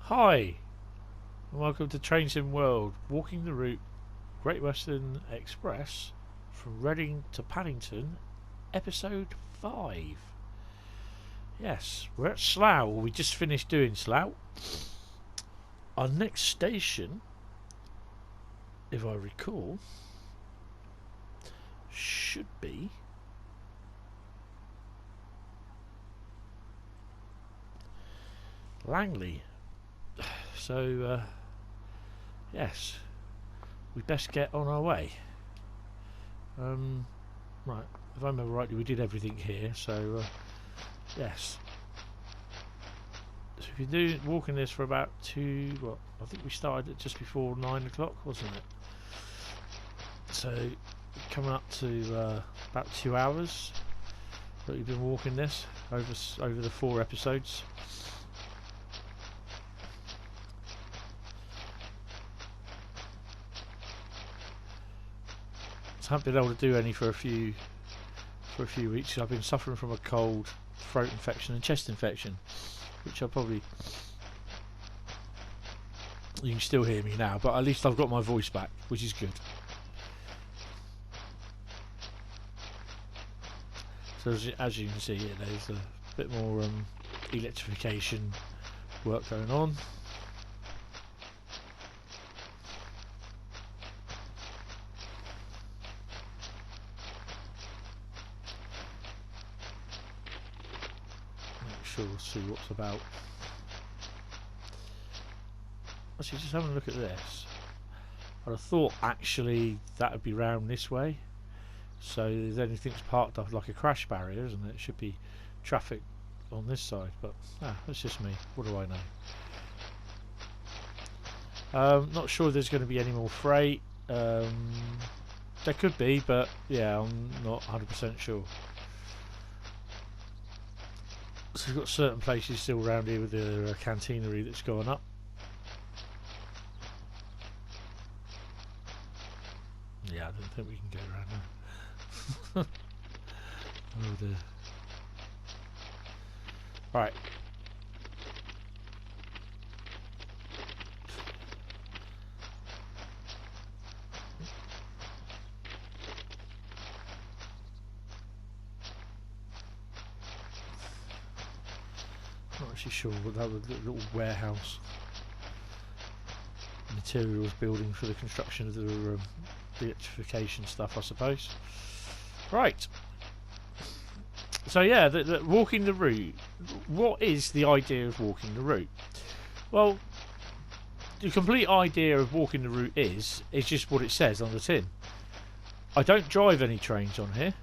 Hi, and welcome to Train Sim World, walking the route Great Western Express from Reading to Paddington, episode 5. Yes, we're at Slough. We just finished doing Slough. Our next station, if I recall, should be Langley. So, yes, we best get on our way. Right, if I remember rightly, we did everything here, so yes. So we've been walking this for about I think we started at just before 9 o'clock, wasn't it? So, coming up to about 2 hours that we've been walking this over the 4 episodes. I haven't been able to do any for a few weeks. I've been suffering from a cold, throat infection and chest infection, which you can still hear me now, but at least I've got my voice back, which is good. So as you can see here, there's a bit more electrification work going on. We'll see what's about. Actually, just having a look at this, I'd have thought actually that would be round this way, so if anything's parked up like a crash barrier, isn't it? It should be traffic on this side, but that's just me. What do I know? Not sure if there's going to be any more freight. There could be, but yeah, I'm not 100% sure. So we've got certain places still around here with the canteenery that's going up. Yeah, I don't think we can go around there. Oh dear. Right. Not actually sure, but that was a little warehouse materials building for the construction of the electrification stuff, I suppose. Right. So yeah, walking the route. What is the idea of walking the route? Well, the complete idea of walking the route is just what it says on the tin. I don't drive any trains on here.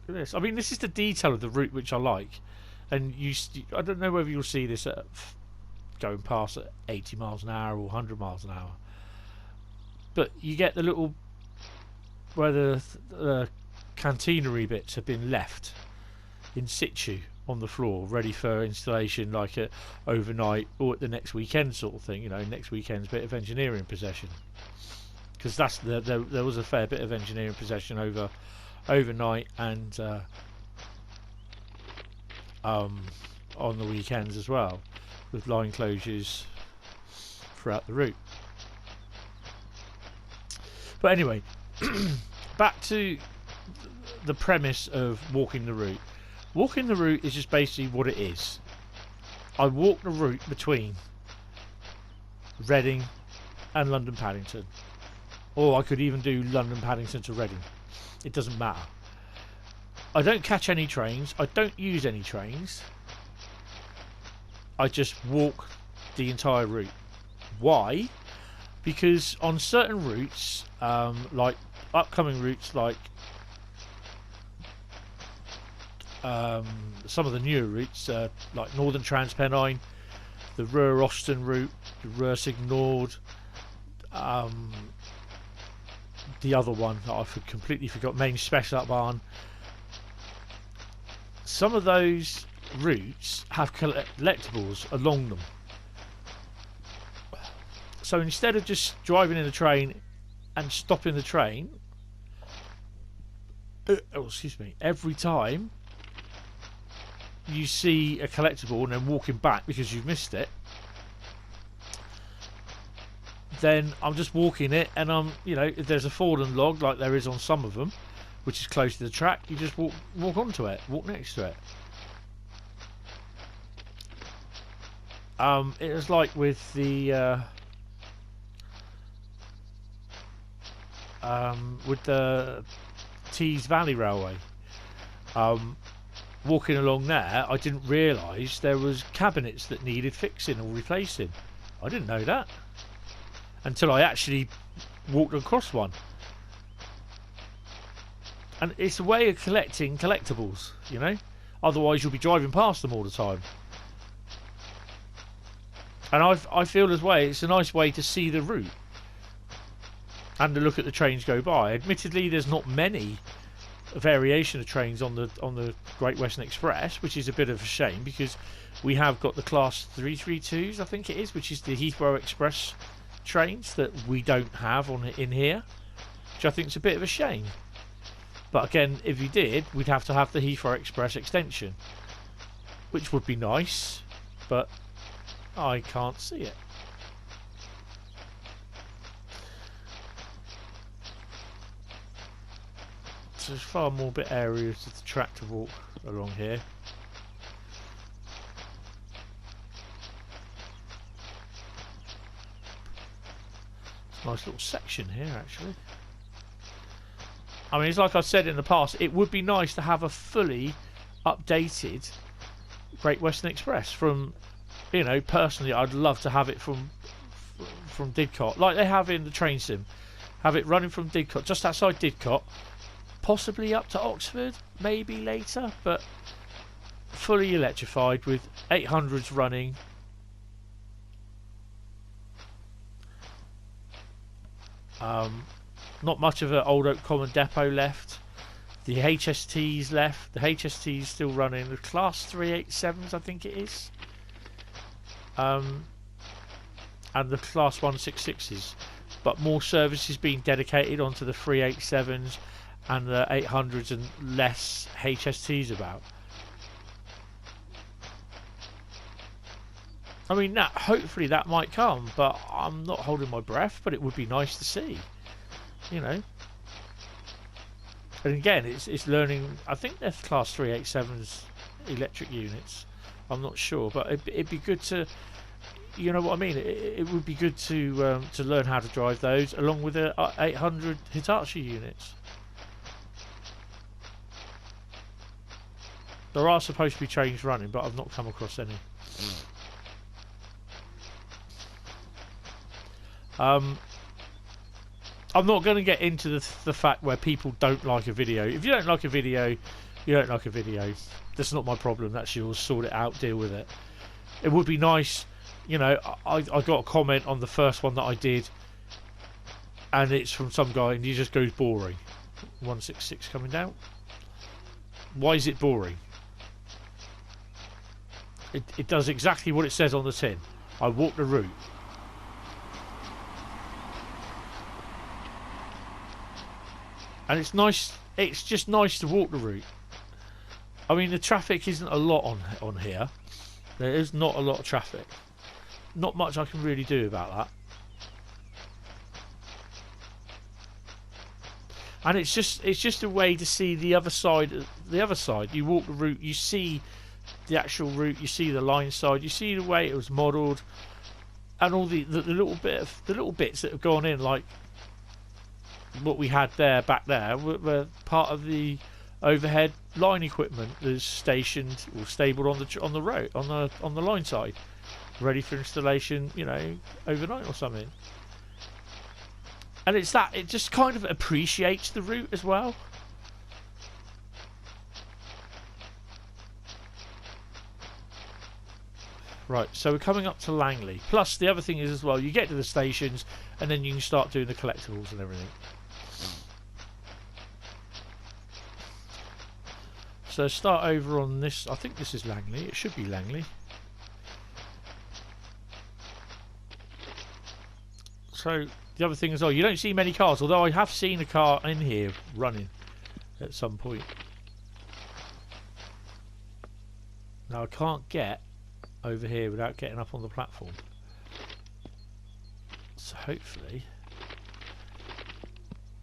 Look at this. I mean, this is the detail of the route which I like, and I don't know whether you'll see this going past at 80 miles an hour or 100 miles an hour, but you get the little where the canteenery bits have been left in situ on the floor, ready for installation, like overnight or at the next weekend sort of thing. You know, next weekend's bit of engineering possession, because there was a fair bit of engineering possession overnight and on the weekends as well, with line closures throughout the route. But anyway, back to the premise of walking the route. Walking the route is just basically what it is. I walk the route between Reading and London Paddington, or I could even do London Paddington to Reading. It doesn't matter. I don't catch any trains. I don't use any trains. I just walk the entire route. Why? Because on certain routes, like upcoming routes, like some of the newer routes, like Northern Transpennine, the Ruhr Austin route, the Ruhr Signord, the other one that I completely forgot, Main Spessartbahn. Some of those routes have collectables along them. So instead of just driving in a train and stopping the train, every time you see a collectible and then walking back because you've missed it, then I'm just walking it, and I'm, you know, if there's a fallen log like there is on some of them, which is close to the track, you just walk onto it, walk next to it. It was like with the Tees Valley Railway. Walking along there, I didn't realise there was cabinets that needed fixing or replacing. I didn't know that until I actually walked across one. And it's a way of collecting collectibles, you know. Otherwise, you'll be driving past them all the time. And I feel as well, it's a nice way to see the route and to look at the trains go by. Admittedly, there's not many variation of trains on the Great Western Express, which is a bit of a shame, because we have got the Class 332s, I think it is, which is the Heathrow Express trains that we don't have in here, which I think is a bit of a shame. But again, if you did, we'd have to have the Heathrow Express extension, which would be nice, but I can't see it. So there's far more bit areas of the track to walk along here. It's a nice little section here, actually. I mean, it's like I've said in the past, it would be nice to have a fully updated Great Western Express from, you know, personally I'd love to have it from Didcot, like they have in the train sim. Have it running from Didcot, just outside Didcot, possibly up to Oxford, maybe later, but fully electrified with 800s running. Not much of an Old Oak Common Depot left. The HST's left. The HST's still running. The Class 387s, I think it is. And the Class 166s. But more services being dedicated onto the 387s and the 800s, and less HSTs about. I mean, hopefully that might come, but I'm not holding my breath, but it would be nice to see, you know. And again, it's learning. I think they're Class 387s electric units. I'm not sure, but it'd be good to, you know what I mean. It would be good to learn how to drive those along with the 800 Hitachi units. There are supposed to be trains running, but I've not come across any. I'm not going to get into the fact where people don't like a video. If you don't like a video, you don't like a video. That's not my problem. That's yours. Sort it out. Deal with it. It would be nice, you know. I got a comment on the first one that I did, and it's from some guy, and he just goes boring. 166 coming down. Why is it boring? It does exactly what it says on the tin. I walk the route. And it's nice. It's just nice to walk the route. I mean, the traffic isn't a lot on here. There is not a lot of traffic. Not much I can really do about that. And it's just a way to see the other side. The other side. You walk the route. You see the actual route. You see the line side. You see the way it was modelled, and all the little bits that have gone in, like what we had there back there, were part of the overhead line equipment that's stationed or stabled on the road on the line side, ready for installation, you know, overnight or something. And it's that it just kind of appreciates the route as well. Right, so we're coming up to Langley. Plus, the other thing is as well, you get to the stations and then you can start doing the collectibles and everything. So start over on this. I think this is Langley. It should be Langley. So the other thing as well, you don't see many cars, although I have seen a car in here running at some point. Now I can't get over here without getting up on the platform. So hopefully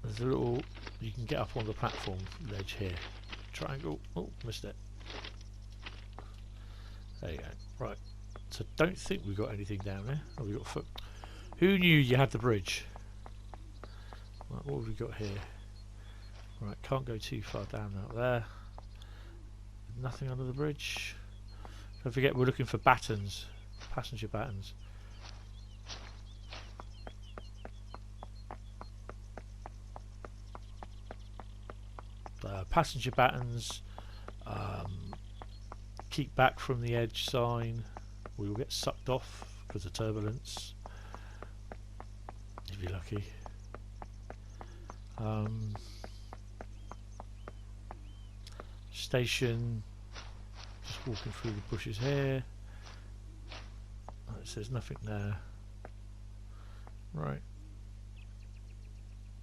there's a little, you can get up on the platform ledge here. Triangle. Oh, missed it. There you go. Right. So don't think we've got anything down there. Oh, we got foot. Who knew you had the bridge? Right, what have we got here? Right, can't go too far down out there. Nothing under the bridge. Don't forget we're looking for battens, passenger battens. Passenger battens, keep back from the edge sign. We will get sucked off because of turbulence, if you're lucky. Station, just walking through the bushes here. It says nothing there. Right,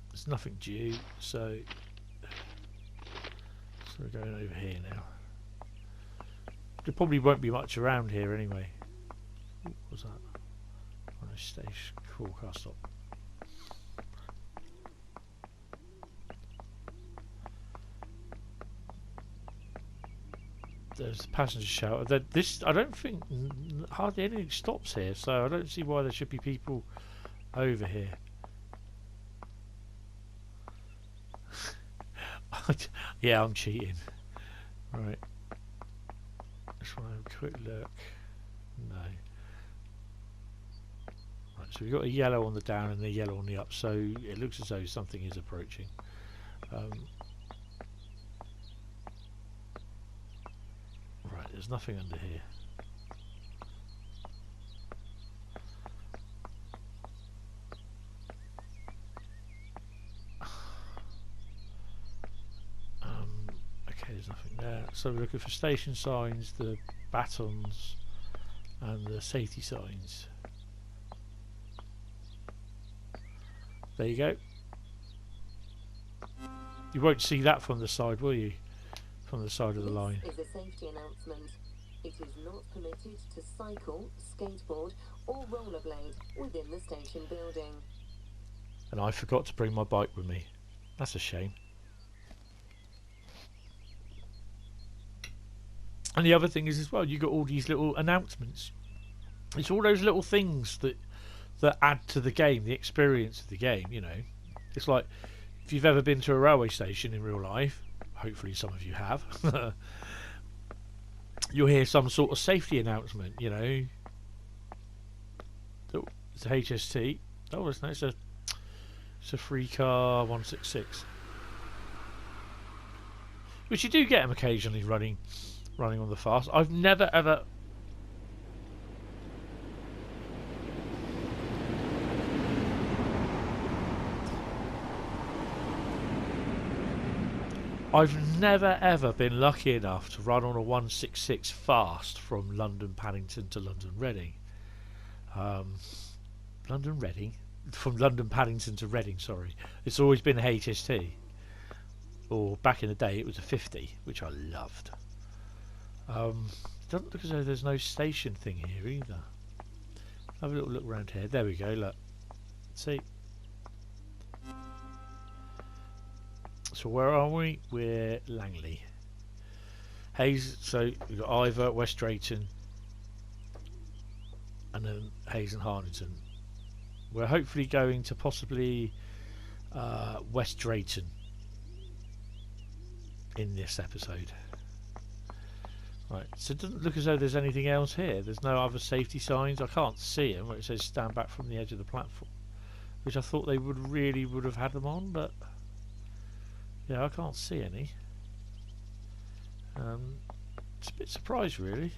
there's nothing due, so we're going over here now. There probably won't be much around here anyway. What was that? Oh, no, station. Cool, car stop. There's the passenger shelter. This, I don't think hardly anything stops here, so I don't see why there should be people over here. Yeah, I'm cheating. Right. Just want to have a quick look. No. Right, so we've got a yellow on the down and a yellow on the up, so it looks as though something is approaching. Right, there's nothing under here. There's nothing there. So we're looking for station signs, the batons, and the safety signs. There you go. You won't see that from the side, will you? From the side of the line. This is a safety announcement. It is not permitted to cycle, skateboard, or rollerblade within the station building. And I forgot to bring my bike with me. That's a shame. And the other thing is as well, you got all these little announcements. It's all those little things that add to the game, the experience of the game, you know. It's like, if you've ever been to a railway station in real life, hopefully some of you have, you'll hear some sort of safety announcement, you know. Oh, it's a HST. Oh, it's a free car 166. Which you do get them occasionally running on the fast. I've never ever ever been lucky enough to run on a 166 fast from London Paddington to London Reading. From London Paddington to Reading, sorry. It's always been a HST. Or back in the day it was a 50, which I loved. Doesn't look as though there's no station thing here either. Have a little look around here. There we go, look. See? So where are we? We're Langley. Hayes, so we've got Ivor, West Drayton, and then Hayes and Harnington. We're hopefully going to possibly West Drayton in this episode. Right, so it doesn't look as though there's anything else here. There's no other safety signs. I can't see them where it says stand back from the edge of the platform, which I thought they would have had them on, but yeah, I can't see any. It's a bit surprised, really.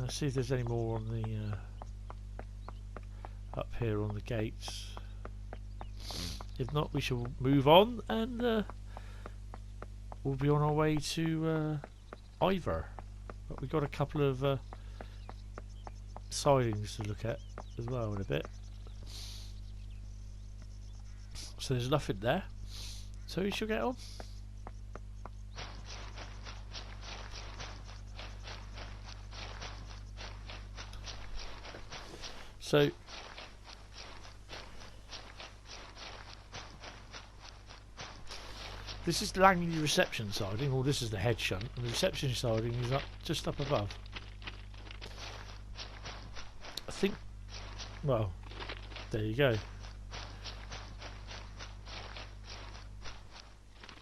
See if there's any more on the up here on the gates. If not, we shall move on, and we'll be on our way to Ivor. But we've got a couple of sidings to look at as well in a bit. So there's nothing there. So we shall get on. So this is Langley reception siding, or this is the head shunt, and the reception siding is up just up above. I think, well, there you go. I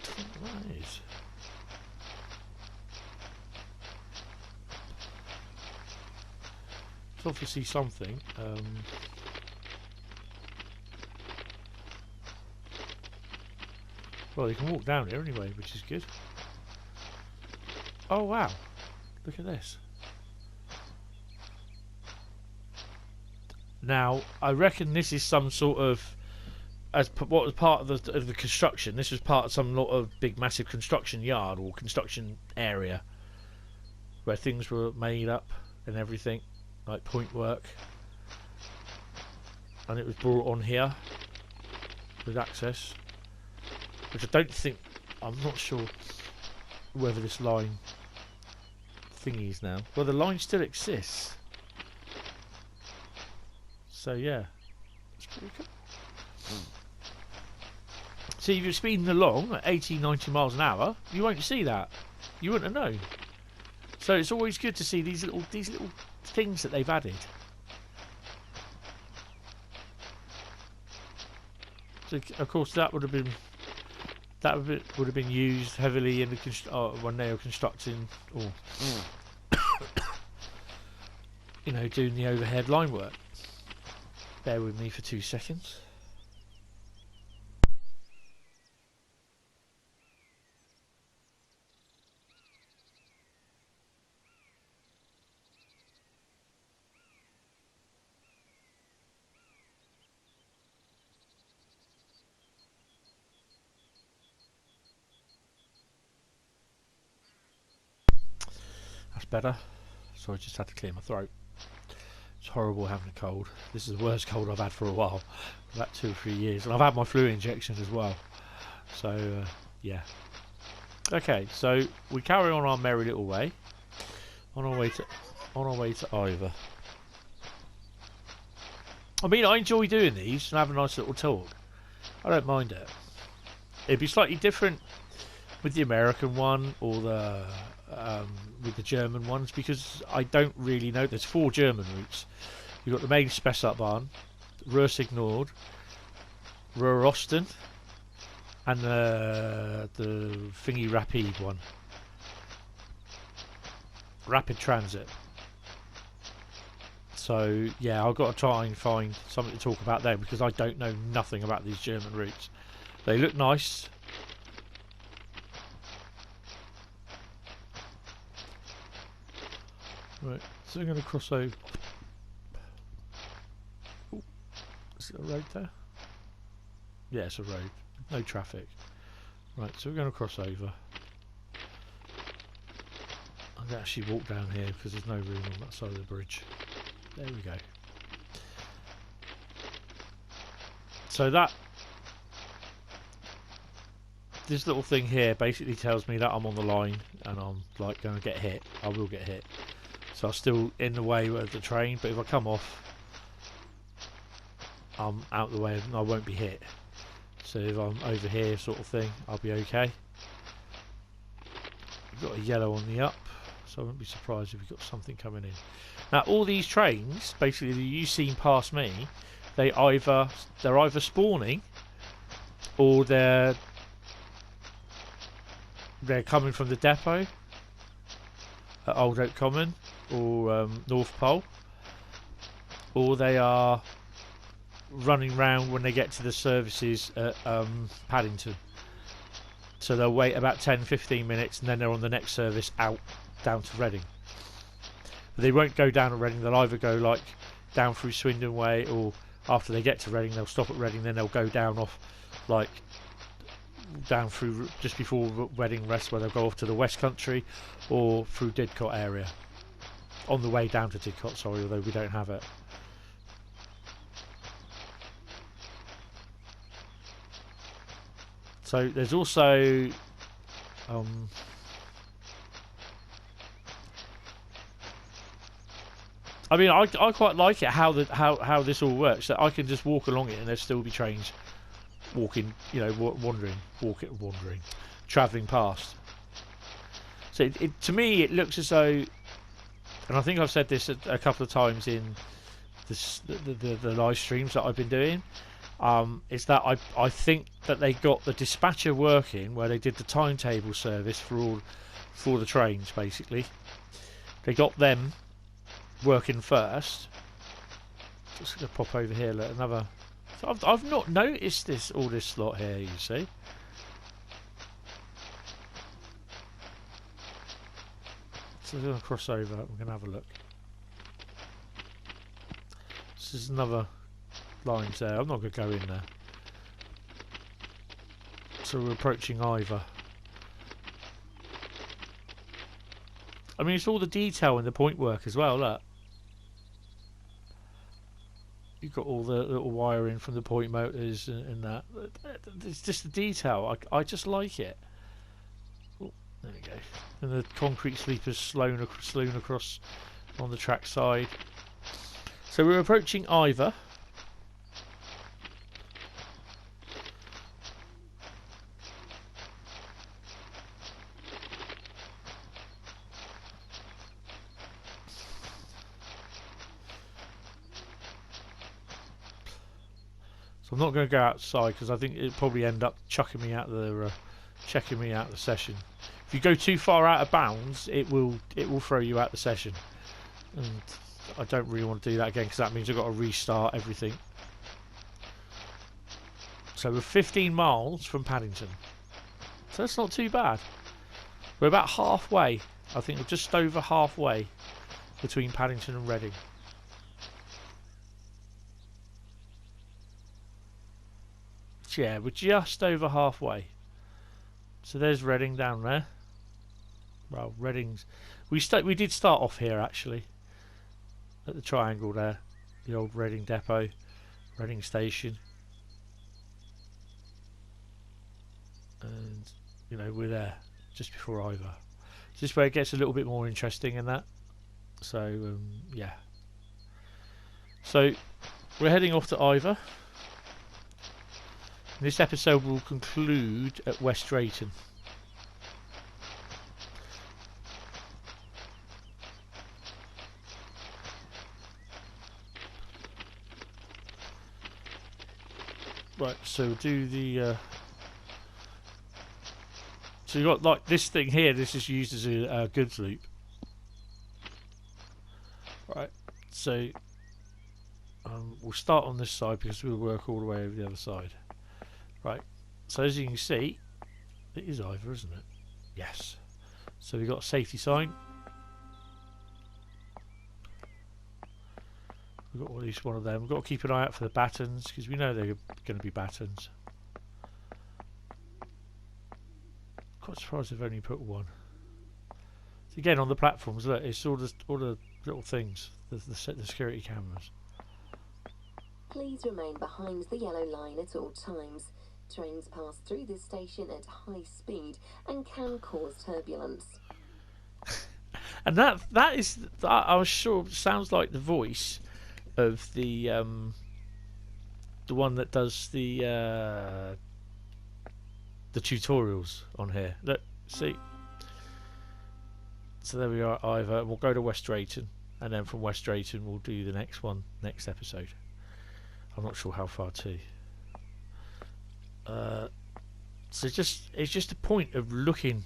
think that is. It's obviously something. Well, you can walk down here anyway, which is good. Oh wow, look at this. Now, I reckon this is some sort of, what was part of the construction. This was part of some lot of big, massive construction yard or construction area where things were made up and everything, like point work. And it was brought on here with access, which I don't think, I'm not sure whether this line thingy is now. Well, the line still exists. So yeah, it's pretty cool. See, if you're speeding along at 80, 90 miles an hour, you won't see that. You wouldn't have known. So it's always good to see these little things that they've added. So of course that would have been used heavily in the when they were constructing or you know, doing the overhead line work. Bear with me for 2 seconds. That's better. Sorry, I just had to clear my throat. It's horrible having a cold. This is the worst cold I've had for a while, about 2 or 3 years, and I've had my flu injection as well. So yeah. Okay, so we carry on our merry little way, on our way to Ivor. I mean, I enjoy doing these and have a nice little talk. I don't mind it. It'd be slightly different with the American one or the with the German ones, because I don't really know. There's 4 German routes. You've got the main Spessartbahn, Ruhr-Signord, Ruhr-Osten, and the thingy Rapid one, Rapid Transit. So yeah, I've got to try and find something to talk about there, because I don't know nothing about these German routes. They look nice. Right, so we're going to cross over. Ooh, is it a road there? Yeah, it's a road. No traffic. Right, so we're going to cross over. I'm going to actually walk down here because there's no room on that side of the bridge. There we go. So this little thing here basically tells me that I'm on the line and I'm like going to get hit. I will get hit. So I'm still in the way of the train, but if I come off, I'm out the way and I won't be hit. So if I'm over here sort of thing, I'll be okay. We've got a yellow on the up, so I wouldn't be surprised if we've got something coming in. Now all these trains, basically that you've seen past me, they're either spawning or they're coming from the depot at Old Oak Common or North Pole, or they are running round when they get to the services at Paddington. So they'll wait about 10-15 minutes and then they're on the next service out down to Reading. But they won't go down to Reading, they'll either go like down through Swindon Way, or after they get to Reading they'll stop at Reading, then they'll go down off like down through just before Reading Rest, where they'll go off to the West Country or through Didcot area. On the way down to Didcot, sorry, although we don't have it. So there's also I mean, I quite like it how this all works. That I can just walk along it and there still be trains walking, you know, wandering, travelling past. So to me, it looks as though, and I think I've said this a couple of times in the live streams that I've been doing. Is that I think that they got the dispatcher working where they did the timetable service for the trains. Basically, they got them working first. Just gonna pop over here. Look, another. So I've not noticed all this slot here. You see. So we're gonna cross over. We're gonna have a look. This is another lines there. I'm not going to go in there. So we're approaching Ivor. I mean, it's all the detail in the point work as well. Look, you've got all the little wiring from the point motors and that. It's just the detail. I just like it. Oh, there we go. And the concrete sleepers slung across on the track side. So we're approaching Ivor. So I'm not going to go outside because I think it'll probably end up chucking me out of the checking me out of the session. If you go too far out of bounds, it will throw you out the session, and I don't really want to do that again because that means I've got to restart everything. So we're 15 miles from Paddington, so that's not too bad. We're about halfway. I think we're just over halfway between Paddington and Reading. Yeah, we're just over halfway. So there's Reading down there. Well, Reading's... We did start off here, actually. At the triangle there. The old Reading depot. Reading station. And, you know, we're there. Just before Ivor. This is where it gets a little bit more interesting in that. So, yeah. So, we're heading off to Ivor. This episode will conclude at West Drayton. Right, so do the... So you've got like this thing here, this is used as a goods loop. Right, so we'll start on this side because we'll work all the way over the other side. Right, so as you can see, it is Ivor, isn't it? Yes. So we've got a safety sign. We've got at least one of them. We've got to keep an eye out for the battens because we know they're going to be battens. Quite surprised they've only put one. So again, on the platforms, look, it's all the little things, the security cameras. Please remain behind the yellow line at all times. Trains pass through this station at high speed and can cause turbulence. And that I was sure sounds like the voice of the one that does the tutorials on here. Look, see. So there we are, Ivor. We'll go to West Drayton, and then from West Drayton we'll do the next one next episode. I'm not sure how far to. So it's just a point of looking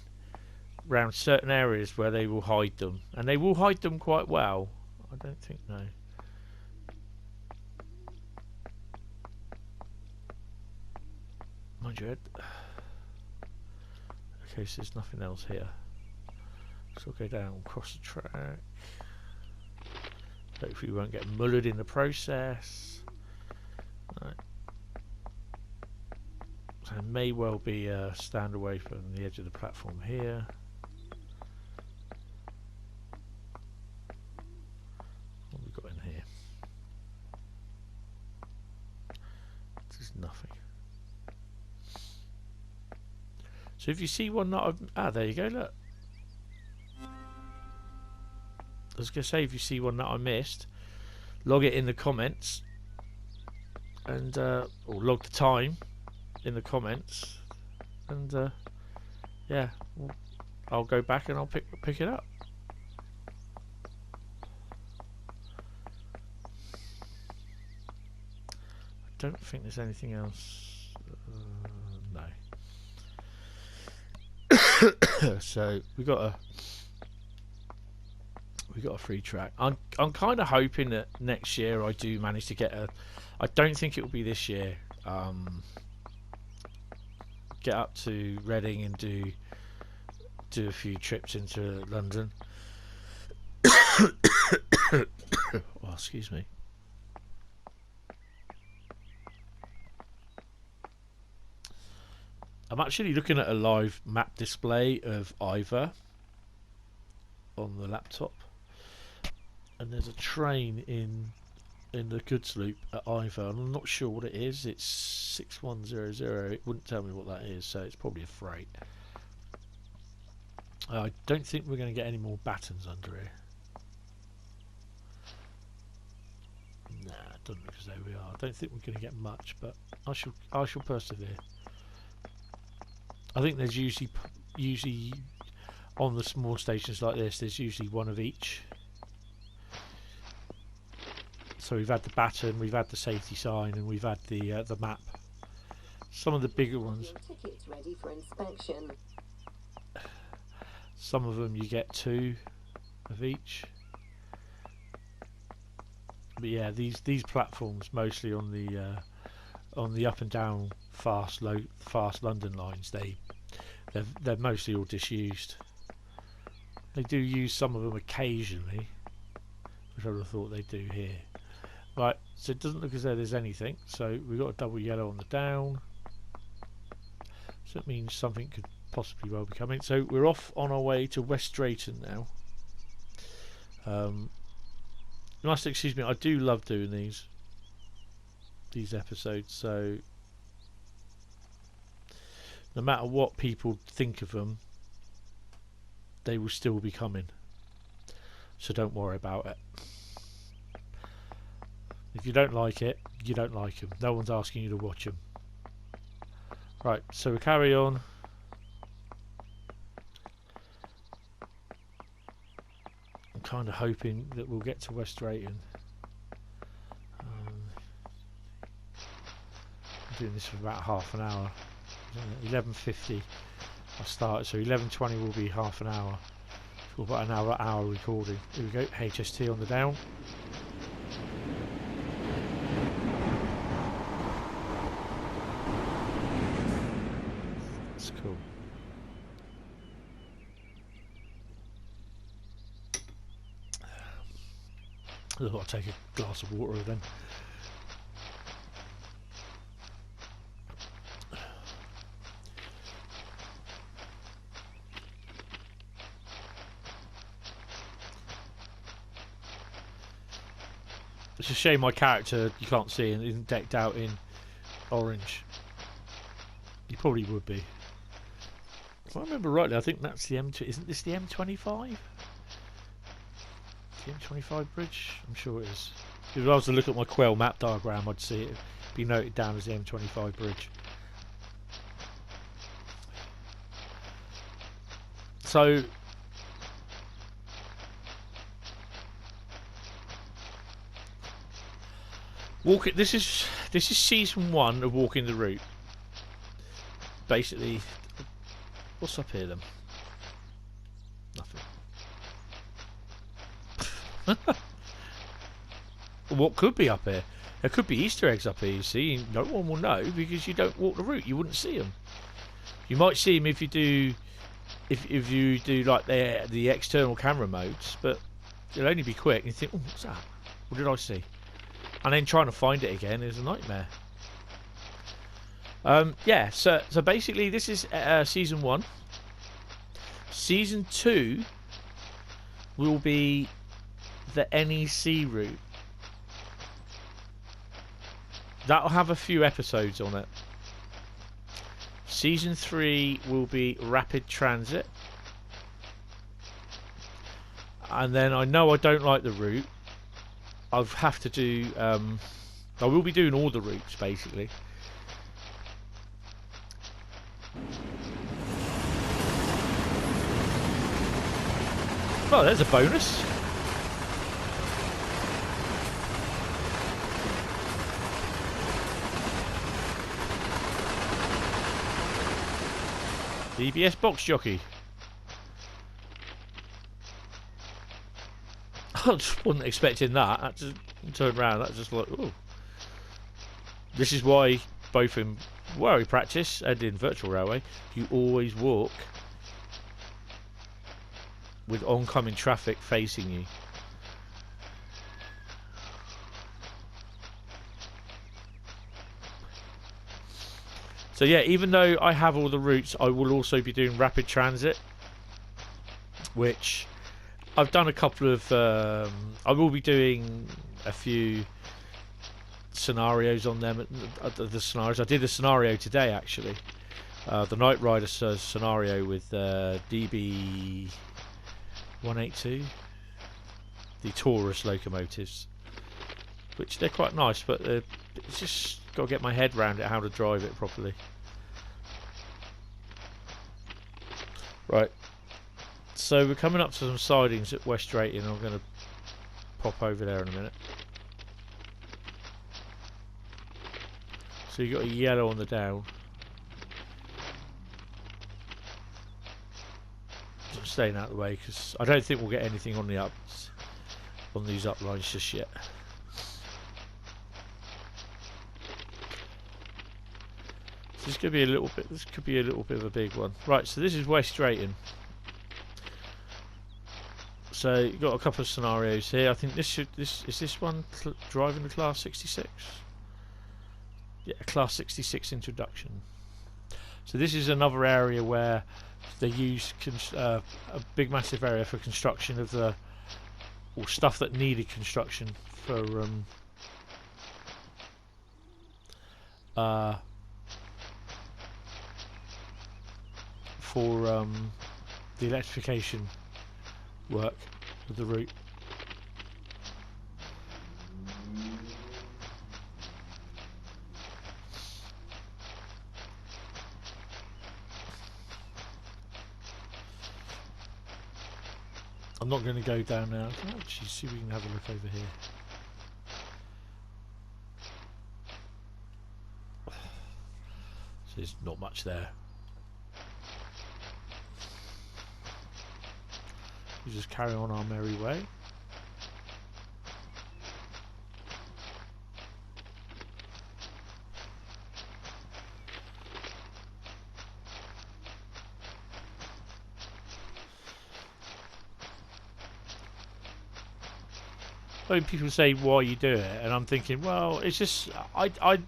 around certain areas where they will hide them, and they will hide them quite well. I don't think no. Mind you, okay, so there's nothing else here. So we'll go down, cross the track. Hopefully we won't get mullered in the process. Right. So it may well be stand away from the edge of the platform here. What have we got in here? There's nothing. So if you see one that I've... there you go, look. I was going to say, if you see one that I missed, log it in the comments, and or log the time in the comments, and yeah, I'll go back and I'll pick it up. I don't think there's anything else. No. So we got a free track. I'm kind of hoping that next year I do manage to get a. I don't think it will be this year. Get up to Reading and do a few trips into London. Oh, excuse me. I'm actually looking at a live map display of Ivor on the laptop, and there's a train in the goods loop at Ivor, and I'm not sure what it is. It's 6100. It wouldn't tell me what that is, so it's probably a freight. I don't think we're going to get any more battens under here. Nah, it doesn't look as though we are. I don't think we're going to get much, but I shall persevere. I think there's usually on the small stations like this, there's usually one of each. So we've had the baton, we've had the safety sign, and we've had the map. Some of the bigger ones. Tickets ready for inspection. Some of them you get 2 of each. But yeah, these platforms mostly on the up and down fast London lines, they're mostly all disused. They do use some of them occasionally, which I would have thought they do here. Right, so it doesn't look as though there's anything. So we've got a double yellow on the down. So it means something could possibly well be coming. So we're off on our way to West Drayton now. You must excuse me, I do love doing these episodes, so no matter what people think of them, they will still be coming. So don't worry about it. If you don't like it, you don't like them. No one's asking you to watch them. Right, so we carry on. I'm kind of hoping that we'll get to West Drayton. I'm doing this for about half an hour. 11:50 I started, so 11:20 will be half an hour. So we've got an hour recording. Here we go, HST on the down. That's cool. I thought I'd take a glass of water then. It's a shame my character, you can't see, and isn't decked out in orange. He probably would be. If I remember rightly, I think that's the M2. Isn't this the M25? The M25 bridge? I'm sure it is. If I was to look at my Quell map diagram, I'd see it be noted down as the M25 bridge. So this is season 1 of Walking the Route. Basically, what's up here then? Nothing. What could be up here? There could be Easter eggs up here, you see. No one will know because you don't walk the route. You wouldn't see them. You might see them if you do like the external camera modes, but it'll only be quick and you think, oh, what's that? What did I see? And then trying to find it again is a nightmare. Yeah, so basically this is season 1. Season 2 will be the NEC route. That'll have a few episodes on it. Season 3 will be Rapid Transit. And then I know I don't like the route, I'll have to do. I will be doing all the routes basically. Oh, there's a bonus. DBS box jockey. I just wasn't expecting that. I just turned around. That's just like, ooh. This is why both in Warrior practice and in virtual railway, you always walk with oncoming traffic facing you. So yeah, even though I have all the routes, I will also be doing rapid transit, which I've done a couple of. I will be doing a few scenarios on them. The scenarios I did a scenario today actually. The Night Rider scenario with DB 182, the Taurus locomotives, which they're quite nice, but it's just got to get my head around it, how to drive it properly. Right, so we're coming up to some sidings at West Drayton. I'm going to pop over there in a minute. So you got a yellow on the down. I'm staying out of the way because I don't think we'll get anything on the ups, on these up lines just yet. So this could be a little bit. This could be a little bit of a big one. Right. So this is West Drayton. So you've got a couple of scenarios here. I think this should. Is this one driving the Class 66? Yeah, Class 66 introduction. So this is another area where they use a big massive area for construction of the or stuff that needed construction for the electrification work of the route. I'm not going to go down now. Let's actually see if we can have a look over here. So there's not much there. We just carry on our merry way. When people say why you do it, and I'm thinking, well, it's just I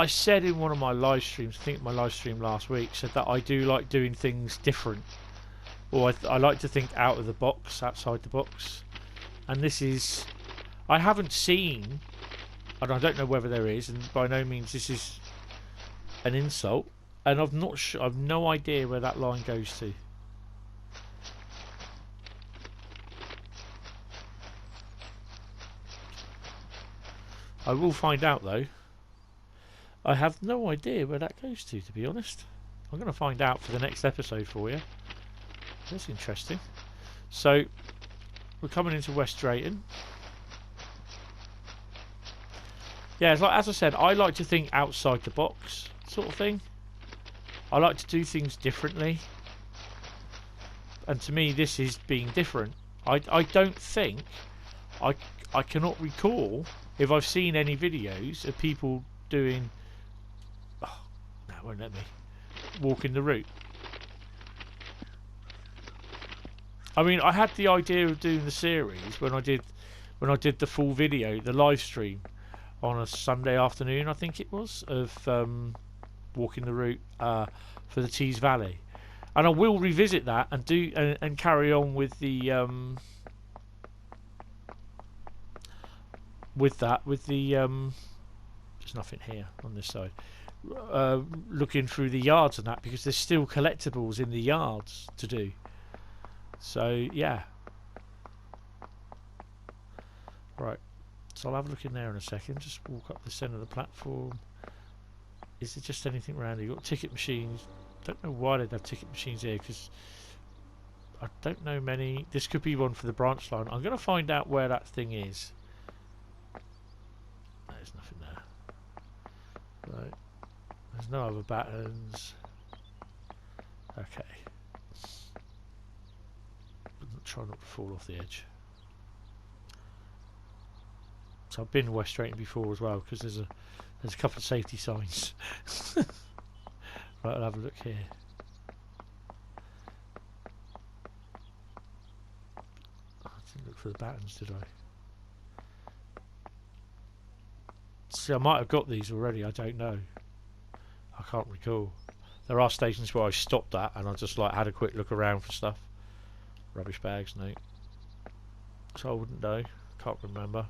said in one of my live streams, I think my live stream last week, said that I do like doing things different, or I like to think out of the box, outside the box. And this is, I haven't seen, and I don't know whether there is, and by no means this is an insult, and I've no idea where that line goes to. I will find out though. I have no idea where that goes to be honest. I'm going to find out for the next episode for you. That's interesting. So we're coming into West Drayton. Yeah, it's like, as I said, I like to think outside the box sort of thing. I like to do things differently. And to me this is being different. I don't think I cannot recall if I've seen any videos of people doing, oh, no, it won't let me, walking the route. I mean, I had the idea of doing the series when I did the full video, the live stream on a Sunday afternoon, I think it was, of walking the route for the Tees Valley, and I will revisit that and do and carry on with the there's nothing here on this side, looking through the yards and that, because there's still collectibles in the yards to do. So yeah, Right, so I'll have a look in there in a second. Just walk up the centre of the platform. Is there just anything around here? You've got ticket machines. Don't know why they'd have ticket machines here, because I don't know many. This could be one for the branch line. I'm going to find out where that thing is. There's nothing there. Right. There's no other buttons. Okay. Try not to fall off the edge. So I've been West Drayton before as well, because there's a couple of safety signs. Right, I'll have a look here. I didn't look for the buttons, did I? See, I might have got these already, I don't know. I can't recall. There are stations where I stopped at and I just like had a quick look around for stuff. Rubbish bags, no. So I wouldn't know. Can't remember.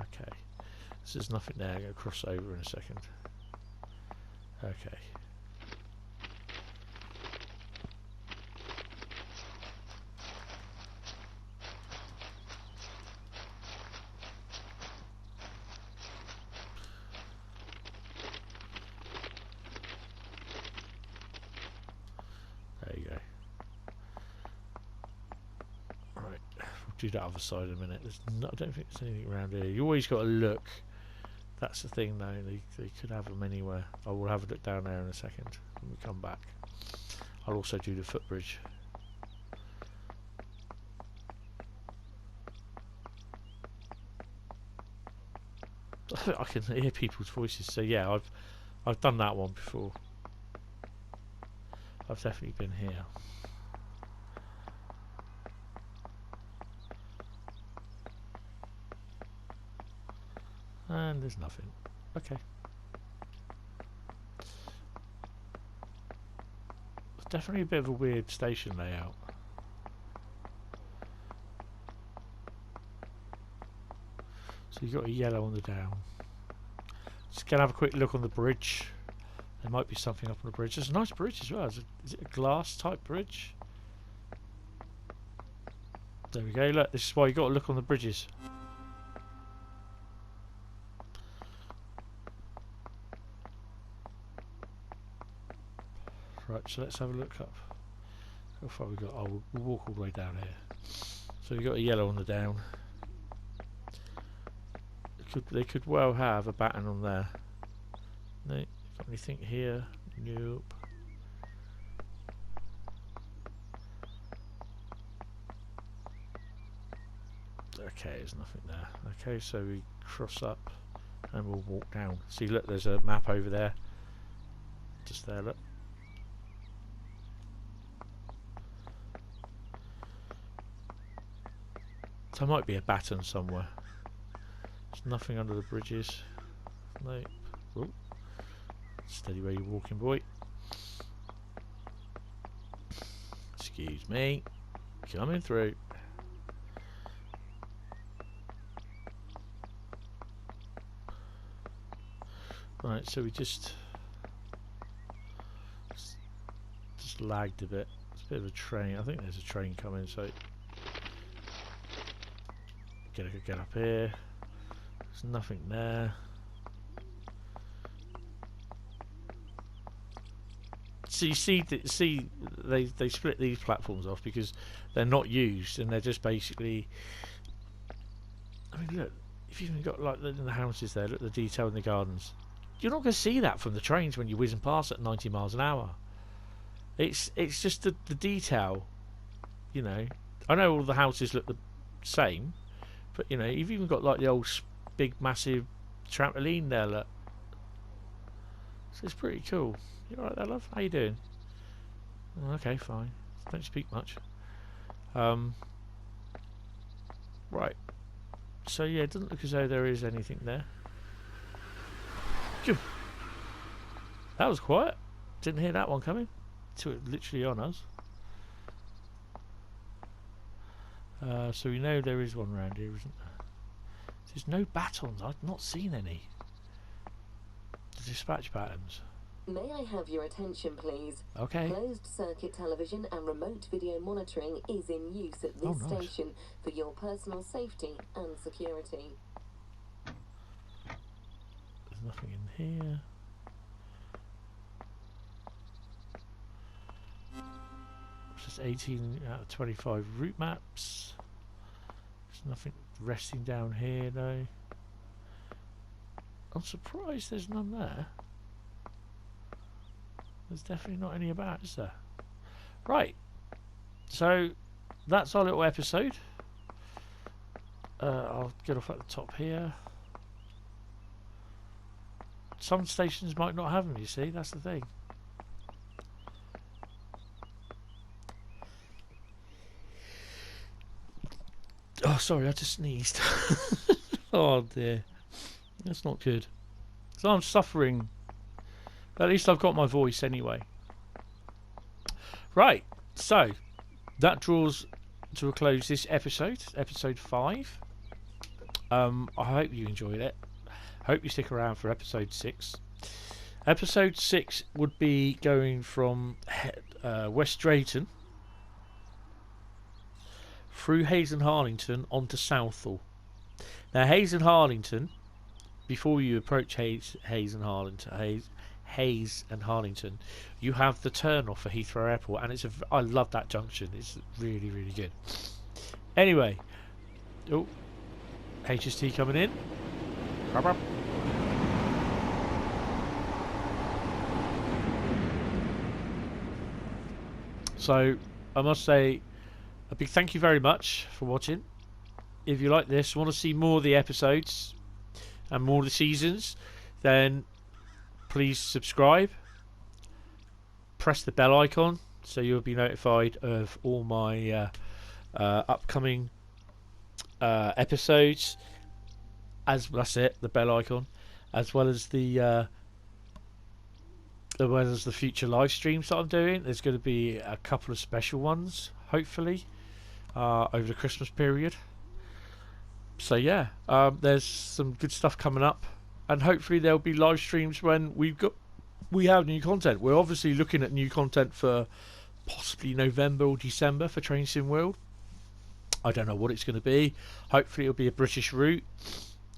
Okay. So there's nothing there. I'm going to cross over in a second. Okay. There you go. Right, we'll do that other side in a minute. I don't think there's anything around here. You always got to look. That's the thing though, they could have them anywhere. I will have a look down there in a second when we come back. I'll also do the footbridge. I can hear people's voices, so yeah, I've done that one before. I've definitely been here. And there's nothing. Okay. It's definitely a bit of a weird station layout. So you've got a yellow on the down. Just gonna have a quick look on the bridge. There might be something up on the bridge. There's a nice bridge as well. Is it a glass type bridge? There we go. Look, this is why you got to look on the bridges. Right, so let's have a look up. How far we got? Oh, we'll walk all the way down here. So we got a yellow on the down. They could well have a baton on there. No, got anything here? Nope. Okay, there's nothing there. Okay, so we cross up and we'll walk down. See, look, there's a map over there. Just there, look. There might be a baton somewhere. There's nothing under the bridges. No. Oh. Steady where you're walking, boy. Excuse me. Coming through. Right, so we just lagged a bit. It's a bit of a train. I think there's a train coming, so get up here. There's nothing there. So you see, they split these platforms off because they're not used and they're just basically. I mean, look, if you've even got like in the houses there, look at the detail in the gardens. You're not going to see that from the trains when you're whizzing past at 90 miles an hour. It's just the detail, you know. I know all the houses look the same, but you know, you've even got like the old big massive trampoline there, look. So it's pretty cool. You alright there, love? How you doing? Oh, okay, fine. Don't speak much. Right. So yeah, it doesn't look as though there is anything there. Phew. That was quiet. Didn't hear that one coming. Till it literally on us. So we know there is one around here, isn't there? There's no batons. I've not seen any. The dispatch batons. May I have your attention, please? Okay. Closed circuit television and remote video monitoring is in use at this station for your personal safety and security. There's nothing in here. It's just 18 out of 25 route maps. There's nothing resting down here though. I'm surprised there's none there. There's definitely not any about, is there? Right. So that's our little episode. I'll get off at the top here. Some stations might not have them, you see, that's the thing. Oh, sorry, I just sneezed. Oh dear. That's not good. So I'm suffering. At least I've got my voice anyway. Right, so that draws to a close this episode, episode 5. I hope you enjoyed it. Hope you stick around for episode 6. Episode 6 would be going from West Drayton through Hayes and Harlington onto Southall. Now Hayes and Harlington, before you approach Hayes and Harlington, you have the turn off for Heathrow Airport, and I love that junction. It's really, really good. Anyway, oh, HST coming in. So I must say a big thank you very much for watching. If you like this, want to see more of the episodes and more of the seasons, then please subscribe, press the bell icon so you'll be notified of all my upcoming episodes. That's it, the bell icon, as well as the future live streams that I'm doing. There's going to be a couple of special ones, hopefully, over the Christmas period. So yeah, there's some good stuff coming up, and hopefully there'll be live streams when we have new content. We're obviously looking at new content for possibly November or December for Train Sim World. I don't know what it's going to be. Hopefully it'll be a British route.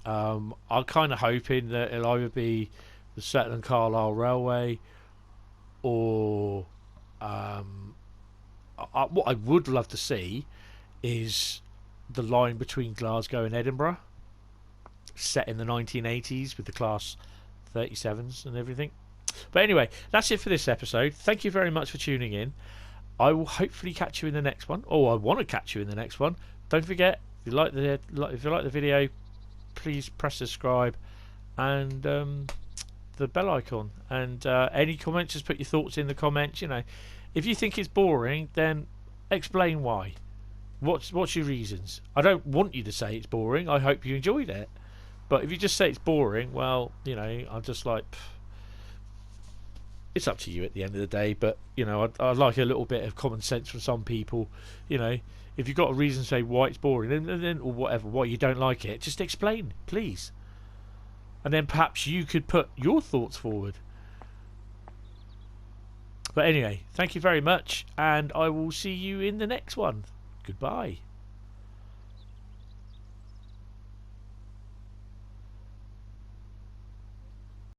I'm kind of hoping that it'll either be the Sutton and Carlisle Railway, or what I would love to see is the line between Glasgow and Edinburgh, set in the 1980s with the Class 37s and everything. But anyway, that's it for this episode. Thank you very much for tuning in. I will hopefully catch you in the next one, or I want to catch you in the next one. Don't forget, if you like the video, please press subscribe and the bell icon. And any comments, just put your thoughts in the comments. You know, if you think it's boring, then explain why. What's your reasons? I don't want you to say it's boring. I hope you enjoyed it. But if you just say it's boring, well, you know, I'm just like, it's up to you at the end of the day. But you know, I'd like a little bit of common sense from some people. You know, if you've got a reason to say why it's boring, then or whatever, why you don't like it, just explain, please. And then perhaps you could put your thoughts forward. But anyway, thank you very much, and I will see you in the next one. Goodbye.